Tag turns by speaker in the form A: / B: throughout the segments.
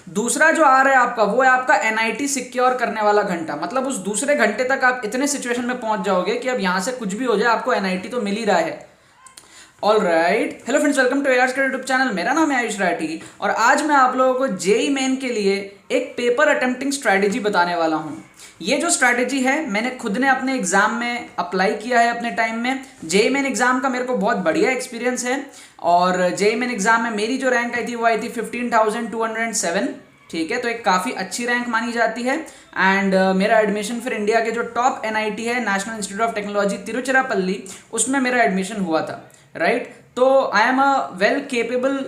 A: दूसरा जो आ रहा है आपका वो है आपका एनआईटी सिक्योर करने वाला घंटा, मतलब उस दूसरे घंटे तक आप इतने सिचुएशन में पहुंच जाओगे कि अब यहां से कुछ भी हो जाए आपको एनआईटी तो मिल ही रहा है। All right, hello friends, welcome to एआर्स का यूट्यूब चैनल। मेरा नाम है आयुष राठी और आज मैं आप लोगों को जेई मेन के लिए एक पेपर अटेम्प्टिंग स्ट्रैटेजी बताने वाला हूं। ये जो स्ट्रैटेजी है मैंने खुद ने अपने एग्जाम में अप्लाई किया है अपने टाइम में। जेई मेन एग्जाम का मेरे को बहुत बढ़िया एक्सपीरियंस है और जेई मेन एग्जाम में मेरी जो रैंक आई थी वो आई थी 15,207। ठीक है, तो एक काफ़ी अच्छी रैंक मानी जाती है। एंड मेरा एडमिशन फिर इंडिया के जो टॉप एनआईटी है, national institute of technology Tiruchirappalli, उसमें मेरा एडमिशन हुआ था। राइट, तो I am a well capable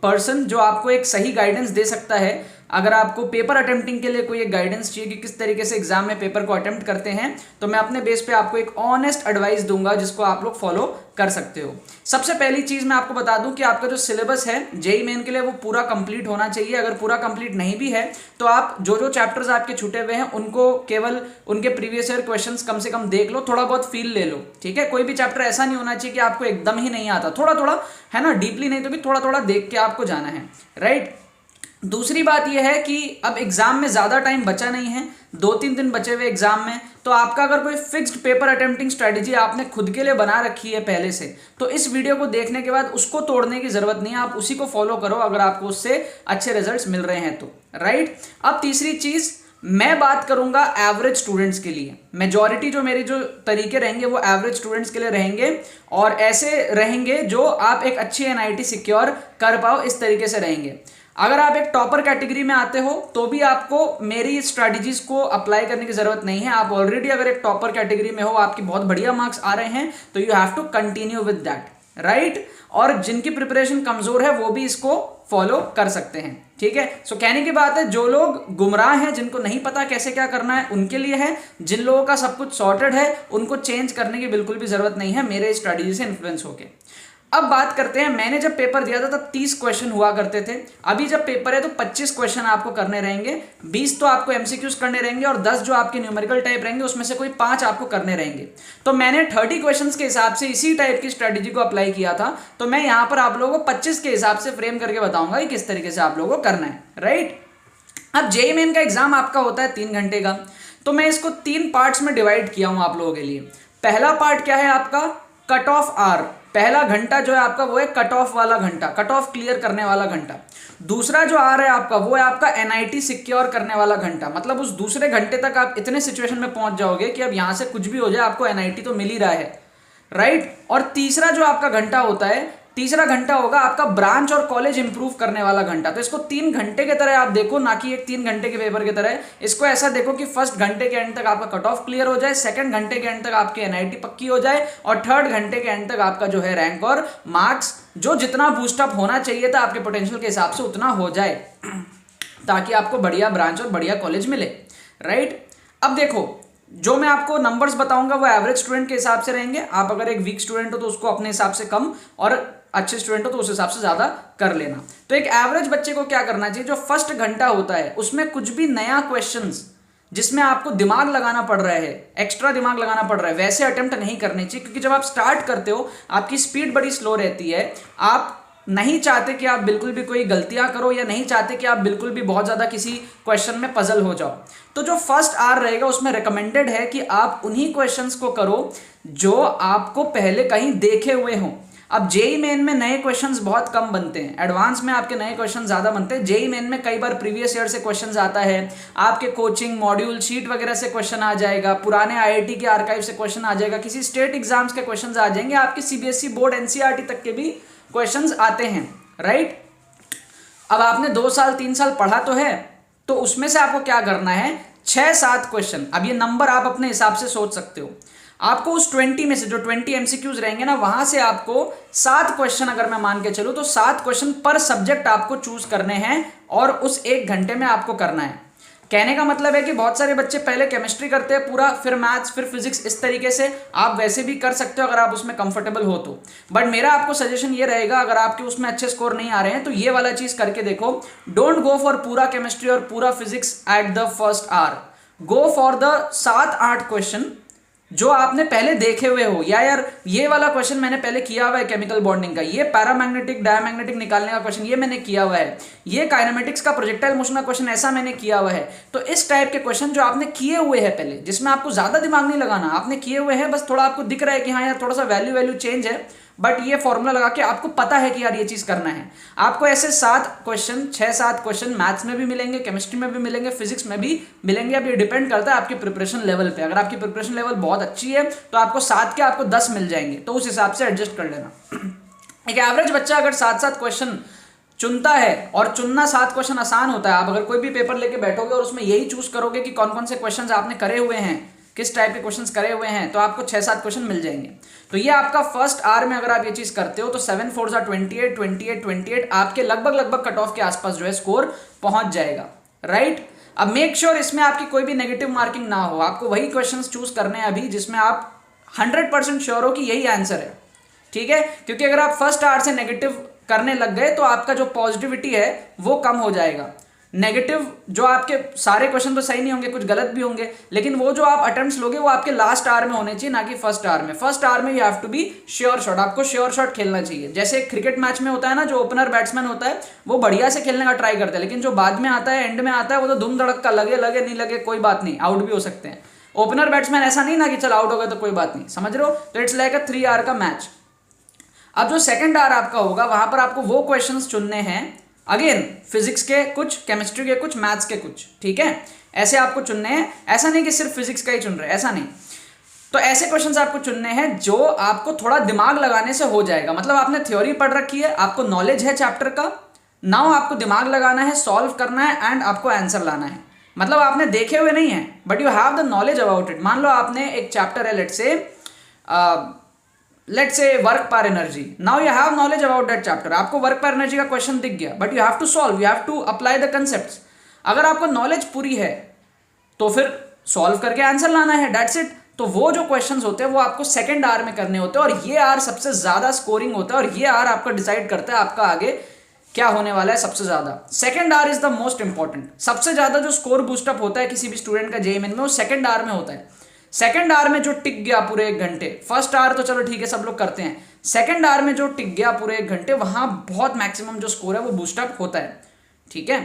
A: person जो आपको एक सही गाइडेंस दे सकता है। अगर आपको पेपर अटेम्प्टिंग के लिए कोई एक गाइडेंस चाहिए कि किस तरीके से एग्जाम में पेपर को अटेम्प्ट करते हैं, तो मैं अपने बेस पे आपको एक ऑनेस्ट एडवाइस दूंगा जिसको आप लोग फॉलो कर सकते हो। सबसे पहली चीज मैं आपको बता दूं कि आपका जो सिलेबस है जेई मेन के लिए वो पूरा कंप्लीट होना चाहिए। अगर पूरा कंप्लीट नहीं भी है तो आप जो जो चैप्टर्स आपके छूटे हुए हैं उनको केवल उनके प्रीवियस ईयर क्वेश्चंस कम से कम देख लो, थोड़ा बहुत फील ले लो। ठीक है, कोई भी चैप्टर ऐसा नहीं होना चाहिए कि आपको एकदम ही नहीं आता, थोड़ा थोड़ा है ना, डीपली नहीं तो भी थोड़ा थोड़ा देख के आपको जाना है। राइट, दूसरी बात यह है कि अब एग्जाम में ज़्यादा टाइम बचा नहीं है, 2-3 दिन बचे हुए एग्जाम में। तो आपका अगर कोई फिक्स्ड पेपर अटेम्प्टिंग स्ट्रेटजी आपने खुद के लिए बना रखी है पहले से, तो इस वीडियो को देखने के बाद उसको तोड़ने की ज़रूरत नहीं है, आप उसी को फॉलो करो अगर आपको उससे अच्छे रिजल्ट्स मिल रहे हैं तो। राइट, अब तीसरी चीज़ मैं बात करूंगा एवरेज स्टूडेंट्स के लिए। मेजॉरिटी जो मेरे जो तरीके रहेंगे वो एवरेज स्टूडेंट्स के लिए रहेंगे और ऐसे रहेंगे जो आप एक अच्छी एनआईटी सिक्योर कर पाओ, इस तरीके से रहेंगे। अगर आप एक टॉपर कैटेगरी में आते हो तो भी आपको मेरी स्ट्रैटेजीज को अप्लाई करने की जरूरत नहीं है। आप ऑलरेडी अगर एक टॉपर कैटेगरी में हो, आपकी बहुत बढ़िया मार्क्स आ रहे हैं, तो you have to continue with that. Right, और जिनकी प्रिपरेशन कमजोर है वो भी इसको फॉलो कर सकते हैं। ठीक है, सो कहने की बात है जो लोग गुमराह हैं, जिनको नहीं पता कैसे क्या करना है, उनके लिए है। जिन लोगों का सब कुछ सॉर्टेड है उनको चेंज करने की बिल्कुल भी जरूरत नहीं है मेरे स्ट्रैटेजी से इन्फ्लुएंस होके। अब बात करते हैं, मैंने जब पेपर दिया था तब 30 क्वेश्चन हुआ करते थे। अभी जब पेपर है तो 25 क्वेश्चन आपको करने रहेंगे, 20 तो आपको एमसीक्यूज करने रहेंगे और 10 जो आपके न्यूमेरिकल टाइप रहेंगे उसमें से कोई 5 आपको करने रहेंगे। तो मैंने 30 क्वेश्चंस के हिसाब से इसी टाइप की स्ट्रेटेजी को अप्लाई किया था। तो मैं यहाँ पर आप लोगों को 25 के हिसाब से फ्रेम करके बताऊंगा कि किस तरीके से आप लोगों को करना है। राइट, अब जेईई मेन का एग्जाम आपका होता है 3 घंटे का, तो मैं इसको 3 पार्ट्स में डिवाइड किया हूं आप लोगों के लिए। पहला पार्ट क्या है आपका, कट ऑफ आवर। पहला घंटा जो है आपका वो है कट ऑफ वाला घंटा, कट ऑफ क्लियर करने वाला घंटा। दूसरा जो आ रहा है आपका वो है आपका एनआईटी सिक्योर करने वाला घंटा, मतलब उस दूसरे घंटे तक आप इतने सिचुएशन में पहुंच जाओगे कि अब यहां से कुछ भी हो जाए आपको एनआईटी तो मिल ही रहा है। राइट, और तीसरा जो आपका घंटा होता है, तीसरा घंटा होगा आपका ब्रांच और कॉलेज इंप्रूव करने वाला घंटा। तो इसको 3 घंटे की तरह आप देखो, ना कि एक 3 घंटे के पेपर की तरह। इसको ऐसा देखो कि फर्स्ट घंटे के एंड तक आपका कट ऑफ क्लियर हो जाए, सेकंड घंटे के एंड तक आपकी एनआईटी पक्की हो जाए और थर्ड घंटे के एंड तक आपका जो है रैंक और मार्क्स जो जितना बूस्टअप होना चाहिए था आपके पोटेंशियल के हिसाब से उतना हो जाए ताकि आपको बढ़िया ब्रांच और बढ़िया कॉलेज मिले। राइट, अब देखो जो मैं आपको नंबर्स बताऊंगा वो एवरेज स्टूडेंट के हिसाब से रहेंगे। आप अगर एक वीक स्टूडेंट हो तो उसको अपने हिसाब से कम, और अच्छे स्टूडेंट हो तो उस हिसाब से ज्यादा कर लेना। तो एक एवरेज बच्चे को क्या करना चाहिए, जो फर्स्ट घंटा होता है उसमें कुछ भी नया क्वेश्चंस जिसमें आपको दिमाग लगाना पड़ रहा है, एक्स्ट्रा दिमाग लगाना पड़ रहा है, वैसे अटेम्प्ट नहीं करने चाहिए। क्योंकि जब आप स्टार्ट करते हो आपकी स्पीड बड़ी स्लो रहती है, आप नहीं चाहते कि आप बिल्कुल भी कोई गलतियां करो या नहीं चाहते कि आप बिल्कुल भी बहुत ज्यादा किसी क्वेश्चन में पजल हो जाओ। तो जो फर्स्ट आवर रहेगा उसमें रिकमेंडेड है कि आप उन्हीं क्वेश्चंस को करो जो आपको पहले कहीं देखे हुए हों। अब जेईई मेन में नए क्वेश्चंस बहुत कम बनते हैं, एडवांस में आपके नए क्वेश्चन ज्यादा बनते हैं। जेईई मेन में कई बार प्रीवियस ईयर से क्वेश्चंस आता है, आपके कोचिंग मॉड्यूल शीट वगैरह से क्वेश्चन आ जाएगा, पुराने आईआईटी के आर्काइव से क्वेश्चन आ जाएगा, किसी स्टेट एग्जाम्स के क्वेश्चन आ जाएंगे, आपके सीबीएसई बोर्ड एनसीईआरटी तक के भी क्वेश्चंस आते हैं। राइट, अब आपने 2 साल 3 साल पढ़ा तो है, तो उसमें से आपको क्या करना है, 6-7 क्वेश्चन। अब ये नंबर आप अपने हिसाब से सोच सकते हो। आपको उस 20 में से जो 20 एमसीक्यूज रहेंगे ना, वहां से आपको 7 क्वेश्चन, अगर मैं मान के चलूं तो 7 क्वेश्चन पर सब्जेक्ट आपको चूज करने हैं और उस 1 घंटे में आपको करना है। कहने का मतलब है कि बहुत सारे बच्चे पहले केमिस्ट्री करते हैं पूरा, फिर मैथ्स, फिर फिजिक्स, इस तरीके से आप वैसे भी कर सकते हो अगर आप उसमें कंफर्टेबल हो तो। बट मेरा आपको सजेशन ये रहेगा, अगर आपके उसमें अच्छे स्कोर नहीं आ रहे हैं तो ये वाला चीज करके देखो। डोंट गो फॉर पूरा केमिस्ट्री और पूरा physics at the first hour, go for the 7-8 question जो आपने पहले देखे हुए हो, या यार ये वाला क्वेश्चन मैंने पहले किया हुआ है केमिकल बॉन्डिंग का, ये पैरामैग्नेटिक डायमैग्नेटिक निकालने का क्वेश्चन ये मैंने किया हुआ है, ये काइनेमेटिक्स का प्रोजेक्टाइल मोशन का क्वेश्चन ऐसा मैंने किया हुआ है। तो इस टाइप के क्वेश्चन जो आपने किए हुए हैं पहले, जिसमें आपको ज्यादा दिमाग नहीं लगाना, आपने किए हुए हैं, बस थोड़ा आपको दिख रहा है कि हाँ यार थोड़ा सा वैल्यू चेंज है, बट ये फॉर्मूला लगा के आपको पता है कि यार ये चीज करना है। आपको ऐसे 6-7 क्वेश्चन मैथ्स में भी मिलेंगे, केमिस्ट्री में भी मिलेंगे, फिजिक्स में भी मिलेंगे। अब ये डिपेंड करता है आपकी प्रिपरेशन लेवल पे। अगर आपकी प्रिपरेशन लेवल बहुत अच्छी है तो आपको 7 के आपको 10 मिल जाएंगे, तो उस हिसाब से एडजस्ट कर लेना। एक एवरेज बच्चा अगर 7-7 क्वेश्चन चुनता है, और चुनना 7 क्वेश्चन आसान होता है। आप अगर कोई भी पेपर लेके बैठोगे और उसमें यही चूज करोगे कि कौन कौन से क्वेश्चन आपने करे हुए हैं, किस टाइप के क्वेश्चंस करे हुए हैं, तो आपको 6-7 क्वेश्चन मिल जाएंगे। तो ये आपका फर्स्ट आवर में अगर आप ये चीज करते हो तो 7 4 28 आपके लगभग कट ऑफ के आसपास जो है स्कोर पहुंच जाएगा, राइट। अब मेक श्योर इसमें आपकी कोई भी नेगेटिव मार्किंग ना हो। आपको वही क्वेश्चंस चूज करने हैं अभी जिसमें आप 100% श्योर हो कि यही आंसर है, ठीक है। क्योंकि अगर आप फर्स्ट आवर से नेगेटिव करने लग गए तो आपका जो पॉजिटिविटी है वो कम हो जाएगा। नेगेटिव जो आपके सारे क्वेश्चन तो सही नहीं होंगे, कुछ गलत भी होंगे, लेकिन वो जो आप अटेम्प्ट्स लोगे वो आपके लास्ट आवर में होने चाहिए, ना कि फर्स्ट आवर में। फर्स्ट आवर में you have to be sure shot, आपको श्योर शॉट खेलना चाहिए। जैसे क्रिकेट मैच में होता है ना, जो ओपनर बैट्समैन होता है वो बढ़िया से खेलने का ट्राई करता है, लेकिन जो बाद में आता है, एंड में आता है, वो तो धूम धड़क का, लगे नहीं लगे कोई बात नहीं, आउट भी हो सकते हैं। ओपनर बैट्समैन ऐसा नहीं ना कि चल आउट हो गए तो कोई बात नहीं, समझ रहे हो। तो इट्स लाइक अ 3 आवर का मैच। अब जो सेकंड आवर आपका होगा वहां पर आपको वो क्वेश्चंस चुनने हैं, अगेन फिजिक्स के कुछ, केमिस्ट्री के कुछ, मैथ्स के कुछ, ठीक है। ऐसे आपको चुनने हैं, ऐसा नहीं कि सिर्फ फिजिक्स का ही चुन रहे हैं, ऐसा नहीं। तो ऐसे क्वेश्चंस आपको चुनने हैं जो आपको थोड़ा दिमाग लगाने से हो जाएगा। मतलब आपने थ्योरी पढ़ रखी है, आपको नॉलेज है चैप्टर का, नाउ आपको दिमाग लगाना है, सॉल्व करना है एंड आपको आंसर लाना है। मतलब आपने देखे हुए नहीं है but you have the knowledge about it. मान लो आपने एक चैप्टर है, लेट्स से वर्क पर energy, now you have knowledge about that chapter. आपको वर्क पर एनर्जी का क्वेश्चन दिख गया, but you have to solve, you have to apply the concepts. अगर आपको नॉलेज पूरी है तो फिर सॉल्व करके आंसर लाना है, दैट्स इट। तो वो जो क्वेश्चंस होते हैं वो आपको सेकंड आवर में करने होते हैं, और ये आवर सबसे ज्यादा स्कोरिंग होता है, और ये आवर आपका डिसाइड करता है आपका आगे क्या होने वाला है सबसे ज्यादा। Second hour is the most important. सबसे ज्यादा जो स्कोर बूस्टअप होता है किसी भी स्टूडेंट का जेईई में, वो सेकंड आवर में होता है। सेकंड आवर में जो टिक गया पूरे 1 घंटे, फर्स्ट आवर तो चलो ठीक है सब लोग करते हैं, सेकंड आवर में जो टिक गया पूरे 1 घंटे, वहां बहुत मैक्सिमम जो स्कोर है वो बूस्टअप होता है, ठीक है।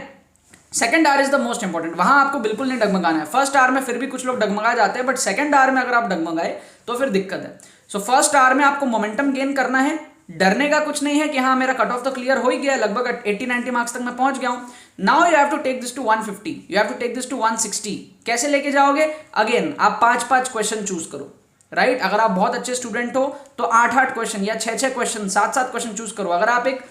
A: Second hour is the most important, वहां आपको बिल्कुल नहीं डगमगाना है। फर्स्ट आवर में फिर भी कुछ लोग डगमगा जाते हैं, बट सेकंड आवर में अगर आप डगमगाए तो फिर दिक्कत है। सो फर्स्ट आवर में आपको मोमेंटम गेन करना है, डरने का कुछ नहीं है कि हाँ मेरा कट ऑफ तो क्लियर हो ही गया, लगभग 80-90 मार्क्स तक मैं पहुंच गया हूं। Now you have to take this to 150, you have to take this to 160। कैसे लेके जाओगे? अगेन आप 5-5 क्वेश्चन चूज करो, राइट। अगर आप बहुत अच्छे स्टूडेंट हो तो 8-8 क्वेश्चन या 6-6 क्वेश्चन, 7-7 क्वेश्चन चूज करो। अगर आप एक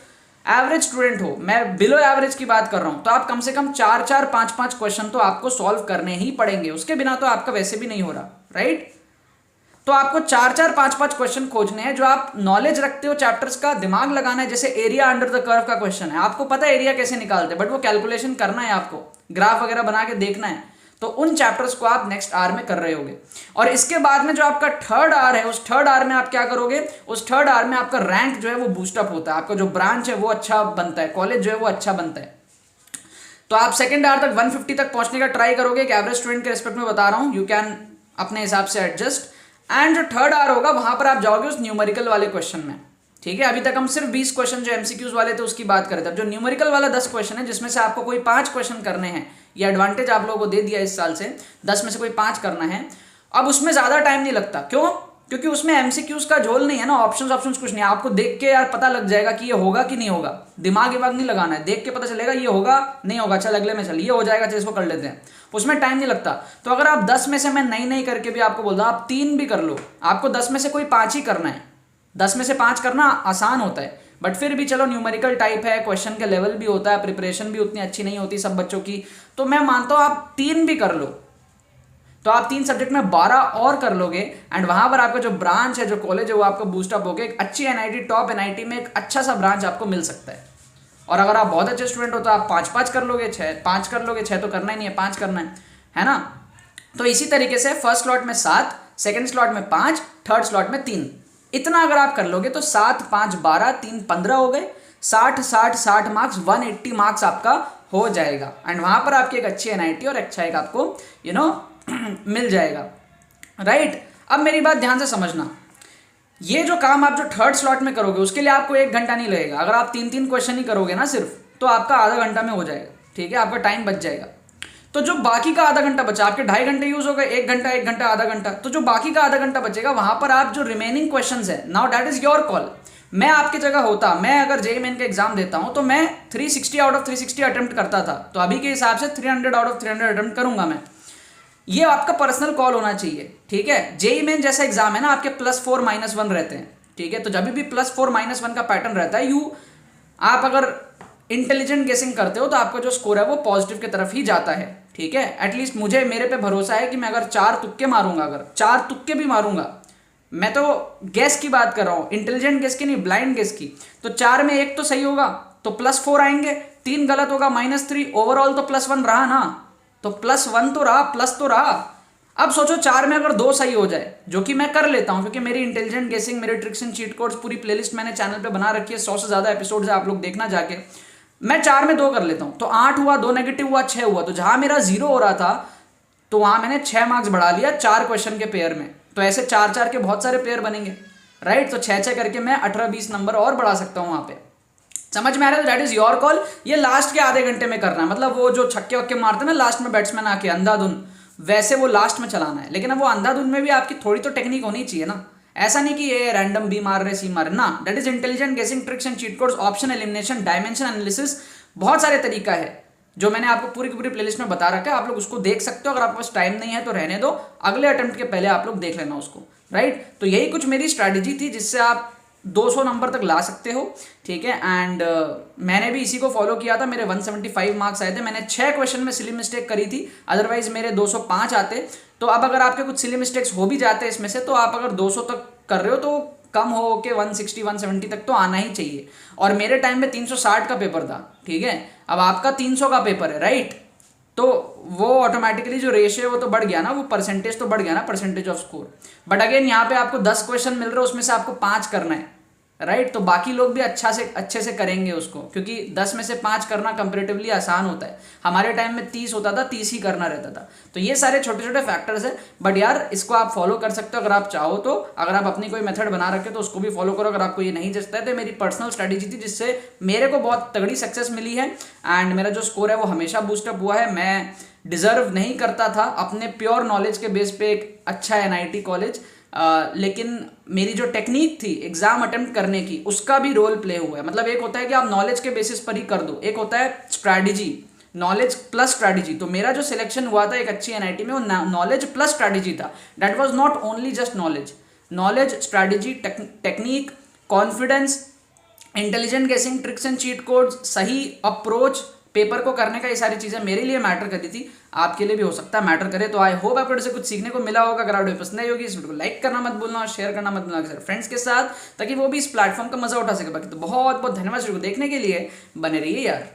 A: एवरेज स्टूडेंट हो, मैं बिलो एवरेज की बात कर रहा हूं, तो आप कम से कम 4-4 5-5 क्वेश्चन तो आपको सॉल्व करने ही पड़ेंगे, उसके बिना तो आपका वैसे भी नहीं हो रहा, राइट। तो आपको 4-4 5-5 क्वेश्चन खोजने हैं जो आप नॉलेज रखते हो चैप्टर्स का, दिमाग लगाना है। जैसे एरिया अंडर द कर्व का क्वेश्चन है, आपको पता है एरिया कैसे निकालते हैं, बट वो कैलकुलेशन करना है, आपको ग्राफ वगैरह बना के देखना है। तो उन चैप्टर्स को आप नेक्स्ट आवर में कर रहे होगे। और इसके बाद में जो आपका थर्ड आवर है, उस थर्ड आवर में आप क्या करोगे? उस थर्ड आवर में आपका रैंक जो है वो बूस्टअप होता है, आपका जो ब्रांच है वो अच्छा बनता है, कॉलेज जो है वो अच्छा बनता है। तो आप सेकंड आवर तक 150 तक पहुंचने का ट्राई करोगे। एक एवरेज स्टूडेंट के रिस्पेक्ट में बता रहा हूं, यू कैन अपने हिसाब से एडजस्ट। एंड जो थर्ड आवर होगा वहां पर आप जाओगे उस न्यूमेरिकल वाले क्वेश्चन में, ठीक है। अभी तक हम सिर्फ 20 क्वेश्चन जो एमसीक्यूज वाले थे उसकी बात कर रहे थे। अब जो न्यूमेरिकल वाला 10 क्वेश्चन है, जिसमें से आपको कोई 5 क्वेश्चन करने हैं, ये एडवांटेज आप लोगों को दे दिया इस साल से, 10 में से कोई 5 करना है। अब उसमें ज्यादा टाइम नहीं लगता, क्यों? क्योंकि उसमें एमसीक्यूज का झोल नहीं है ना, ऑप्शंस कुछ नहीं है। आपको देख के यार पता लग जाएगा कि ये होगा कि नहीं होगा, दिमाग नहीं लगाना है, देख के पता चलेगा ये होगा नहीं होगा, चल अगले में चल ये हो जाएगा, चल इसको कर लेते हैं, उसमें टाइम नहीं लगता। तो अगर आप 10 में से, मैं नहीं करके भी आपको बोल रहा हूं, आप 3 भी कर लो, आपको 10 में से कोई 5 ही करना है। 10 में से 5 करना आसान होता है, बट फिर भी चलो न्यूमेरिकल टाइप है, क्वेश्चन का लेवल भी होता है, प्रिपरेशन भी उतनी अच्छी नहीं होती सब बच्चों की, तो मैं मानता हूं आप 3 भी कर लो, तो आप 3 सब्जेक्ट में 12 और कर लोगे। एंड वहां पर आपका जो ब्रांच है, जो कॉलेज है, वो आपका बूस्टअप होगा, एक अच्छी एनआईटी, टॉप एनआईटी में एक अच्छा सा ब्रांच आपको मिल सकता है। और अगर आप बहुत अच्छे स्टूडेंट हो तो आप 5-5 कर लोगे, 5 कर लोगे, 6 तो करना ही नहीं है, 5 करना है ना। तो इसी तरीके से फर्स्ट स्लॉट में 7, सेकंड स्लॉट में 5, थर्ड स्लॉट में 3, इतना अगर आप कर लोगे तो 7, 5, 12, 3, 15 हो गए। 60 मार्क्स, 180 मार्क्स आपका हो जाएगा। एंड वहां पर आपकी एक अच्छी एनआईटी और अच्छा एक आपको मिल जाएगा, राइट। अब मेरी बात ध्यान से समझना, ये जो काम आप जो थर्ड स्लॉट में करोगे उसके लिए आपको 1 घंटा नहीं लगेगा। अगर आप 3 क्वेश्चन ही करोगे ना सिर्फ, तो आपका आधा घंटा में हो जाएगा, ठीक है, आपका टाइम बच जाएगा। तो जो बाकी का आधा घंटा बचा, आपके 2.5 घंटे यूज हो गए, 1 घंटा आधा घंटा, तो जो बाकी का आधा घंटा बचेगा वहां पर आप जो रिमेनिंग क्वेश्चंस है, now that is your call. मैं आपकी जगह होता, मैं अगर जेईई मेन का एग्जाम देता हूं तो मैं 360 आउट ऑफ 360 अटेम्प्ट करता था, तो अभी के हिसाब से 300 आउट ऑफ 300 अटेम्प्ट करूंगा मैं। ये आपका पर्सनल कॉल होना चाहिए, ठीक है। जेईई मेन जैसा एग्जाम है ना, आपके +4 -1 रहते हैं, ठीक है। तो जब भी +4 -1 का पैटर्न रहता है, आप अगर इंटेलिजेंट गेसिंग करते हो तो आपका जो स्कोर है वो पॉजिटिव की तरफ ही जाता है, ठीक है। एटलीस्ट मुझे, मेरे पे भरोसा है कि मैं अगर 4 तुक्के मारूंगा, अगर 4 तुक्के भी मारूंगा, मैं तो गेस की बात कर रहा हूँ, इंटेलिजेंट गेस की नहीं, ब्लाइंड गेस की, तो 4 में 1 तो सही होगा तो +4 आएंगे, 3 गलत होगा -3, ओवरऑल तो +1 रहा ना, तो +1 तो रहा, प्लस तो रहा। अब सोचो 4 में अगर 2 सही हो जाए, जो कि मैं कर लेता हूं क्योंकि मेरी इंटेलिजेंट गेसिंग, मेरे ट्रिक्स एंड चीट कोड्स पूरी प्लेलिस्ट मैंने चैनल पे बना रखी है, 100 से ज्यादा एपिसोड्स है, आप लोग देखना जाके। मैं 4 में 2 कर लेता हूं, तो 8 हुआ, 2 नेगेटिव हुआ, 6 हुआ। तो जहां मेरा 0 हो रहा था, तो वहां मैंने 6 मार्क्स बढ़ा लिया 4 क्वेश्चन के पेयर में। तो ऐसे 4-4 के बहुत सारे पेयर बनेंगे, राइट। तो 6-6 करके मैं 18-20 नंबर और बढ़ा सकता हूं वहां पे। समझ में आ रहा है? That is your call. ये लास्ट के आधे घंटे में करना है, मतलब वो जो छक्के वक्के मारते हैं ना लास्ट में बैट्समैन आके अंधाधुन, वैसे वो लास्ट में चलाना है। लेकिन अब वो अंधाधुन में भी आपकी थोड़ी तो टेक्निक होनी चाहिए ना, ऐसा नहीं कि ये रैंडम बी मार रहे, सी मार रहे ना। दैट इज इंटेलिजेंट गेसिंग, tricks and cheat codes, option elimination, dimension analysis, बहुत सारे तरीका है जो मैंने आपको पूरी की पूरी प्लेलिस्ट में बता रखा है। आप लोग उसको देख सकते हो, अगर आपके पास टाइम नहीं है तो रहने दो, अगले अटेम्प्ट के पहले आप लोग देख लेना उसको, राइट। तो यही कुछ मेरी स्ट्रैटेजी थी जिससे आप 200 नंबर तक ला सकते हो, ठीक है। एंड मैंने भी इसी को फॉलो किया था, मेरे 175 मार्क्स आए थे, मैंने 6 क्वेश्चन में सिली मिस्टेक करी थी, अदरवाइज मेरे 205 आते। तो अब अगर आपके कुछ सिली मिस्टेक्स हो भी जाते हैं इसमें से, तो आप अगर 200 तक कर रहे हो तो कम हो के 160-170 तक तो आना ही चाहिए। और मेरे टाइम में 360 का पेपर था, ठीक है, अब आपका 300 का पेपर है, राइट। तो वो ऑटोमेटिकली जो रेशियो है वो तो बढ़ गया ना, वो परसेंटेज तो बढ़ गया ना, percentage off score. But again यहाँ पे आपको 10 क्वेश्चन मिल रहे हैं, उसमें से आपको 5 करना है, राइट। तो बाकी लोग भी अच्छे से करेंगे उसको, क्योंकि 10 में से 5 करना कंपेरेटिवली आसान होता है। हमारे टाइम में 30 होता था, 30 ही करना रहता था। तो ये सारे छोटे छोटे फैक्टर्स हैं, बट यार इसको आप फॉलो कर सकते हो अगर आप चाहो तो। अगर आप अपनी कोई मेथड बना रखे तो उसको भी फॉलो करो, अगर आपको ये नहीं जचता है। तो मेरी पर्सनल स्ट्रैटेजी थी जिससे मेरे को बहुत तगड़ी सक्सेस मिली है, एंड मेरा जो स्कोर है वो हमेशा बूस्टअप हुआ है। मैं डिजर्व नहीं करता था अपने प्योर नॉलेज के बेस पे एक अच्छा NIT कॉलेज, लेकिन मेरी जो टेक्निक थी एग्जाम अटेम्प्ट करने की, उसका भी रोल प्ले हुआ है। मतलब एक होता है कि आप नॉलेज के बेसिस पर ही कर दो, एक होता है स्ट्रैटेजी, नॉलेज प्लस स्ट्रैटेजी। तो मेरा जो सिलेक्शन हुआ था एक अच्छी NIT में, वो नॉलेज प्लस स्ट्रैटेजी था। That was not only just knowledge, knowledge, strategy, technique, confidence, intelligent गेसिंग, ट्रिक्स एंड चीट कोड्स, सही अप्रोच पेपर को करने का, ये सारी चीज़ें मेरे लिए मैटर करती थी, आपके लिए भी हो सकता है मैटर करे। तो आई होप आपको इससे कुछ सीखने को मिला होगा। अगर वीडियो पसंद आई होगी इस वीडियो को लाइक करना मत भूलना और शेयर करना मत भूलना सर फ्रेंड्स के साथ, ताकि वो भी इस प्लेटफॉर्म का मजा उठा सके। बाकी तो बहुत बहुत धन्यवाद वीडियो को देखने के लिए, बने रहिए यार।